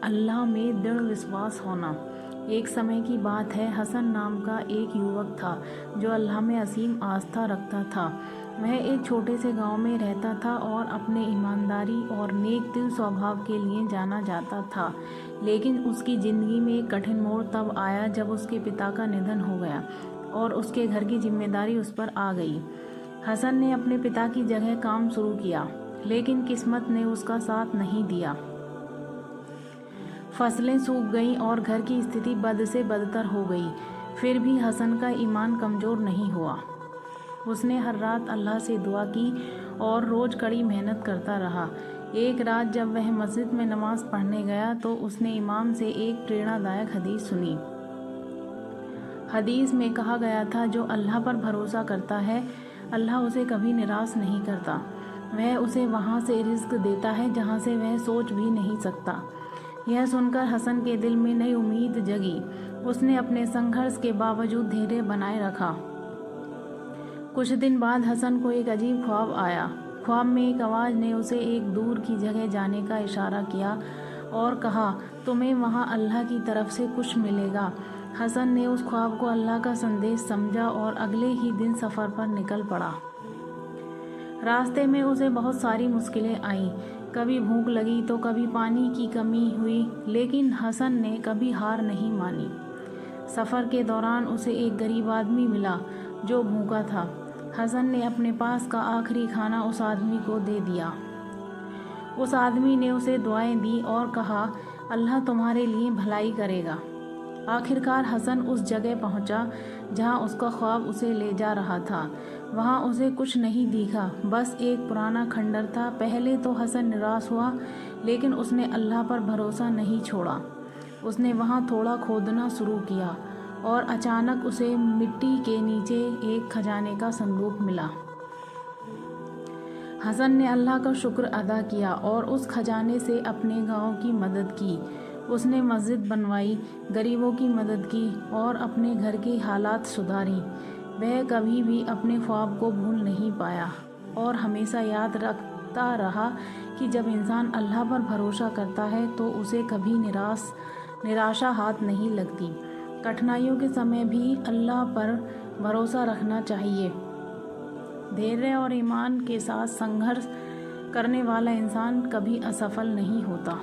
अल्लाह में दृढ़ विश्वास होना। एक समय की बात है, हसन नाम का एक युवक था जो अल्लाह में असीम आस्था रखता था। वह एक छोटे से गांव में रहता था और अपने ईमानदारी और नेक दिल स्वभाव के लिए जाना जाता था। लेकिन उसकी ज़िंदगी में एक कठिन मोड़ तब आया जब उसके पिता का निधन हो गया और उसके घर की जिम्मेदारी उस पर आ गई। हसन ने अपने पिता की जगह काम शुरू किया, लेकिन किस्मत ने उसका साथ नहीं दिया। फसलें सूख गईं और घर की स्थिति बद से बदतर हो गई। फिर भी हसन का ईमान कमज़ोर नहीं हुआ। उसने हर रात अल्लाह से दुआ की और रोज़ कड़ी मेहनत करता रहा। एक रात जब वह मस्जिद में नमाज पढ़ने गया तो उसने इमाम से एक प्रेरणादायक हदीस सुनी। हदीस में कहा गया था, जो अल्लाह पर भरोसा करता है अल्लाह उसे कभी निराश नहीं करता। वह उसे वहाँ से रिज़्क देता है जहाँ से वह सोच भी नहीं सकता। यह सुनकर हसन के दिल में नई उम्मीद जगी। उसने अपने संघर्ष के बावजूद धैर्य बनाए रखा। कुछ दिन बाद हसन को एक अजीब ख्वाब आया। ख्वाब में एक आवाज़ ने उसे एक दूर की जगह जाने का इशारा किया और कहा, तुम्हें वहाँ अल्लाह की तरफ से कुछ मिलेगा। हसन ने उस ख्वाब को अल्लाह का संदेश समझा और अगले ही दिन सफ़र पर निकल पड़ा। रास्ते में उसे बहुत सारी मुश्किलें आईं। कभी भूख लगी तो कभी पानी की कमी हुई, लेकिन हसन ने कभी हार नहीं मानी। सफ़र के दौरान उसे एक गरीब आदमी मिला जो भूखा था। हसन ने अपने पास का आखिरी खाना उस आदमी को दे दिया। उस आदमी ने उसे दुआएं दी और कहा, अल्लाह तुम्हारे लिए भलाई करेगा। आखिरकार हसन उस जगह पहुंचा जहां उसका ख्वाब उसे ले जा रहा था। वहां उसे कुछ नहीं दिखा, बस एक पुराना खंडर था। पहले तो हसन निराश हुआ, लेकिन उसने अल्लाह पर भरोसा नहीं छोड़ा। उसने वहां थोड़ा खोदना शुरू किया और अचानक उसे मिट्टी के नीचे एक खजाने का संदूक मिला। हसन ने अल्लाह का शुक्र अदा किया और उस खजाने से अपने गांव की मदद की। उसने मस्जिद बनवाई, गरीबों की मदद की और अपने घर की हालात सुधारी। वह कभी भी अपने ख्वाब को भूल नहीं पाया और हमेशा याद रखता रहा कि जब इंसान अल्लाह पर भरोसा करता है तो उसे कभी निराशा हाथ नहीं लगती। कठिनाइयों के समय भी अल्लाह पर भरोसा रखना चाहिए। धैर्य और ईमान के साथ संघर्ष करने वाला इंसान कभी असफल नहीं होता।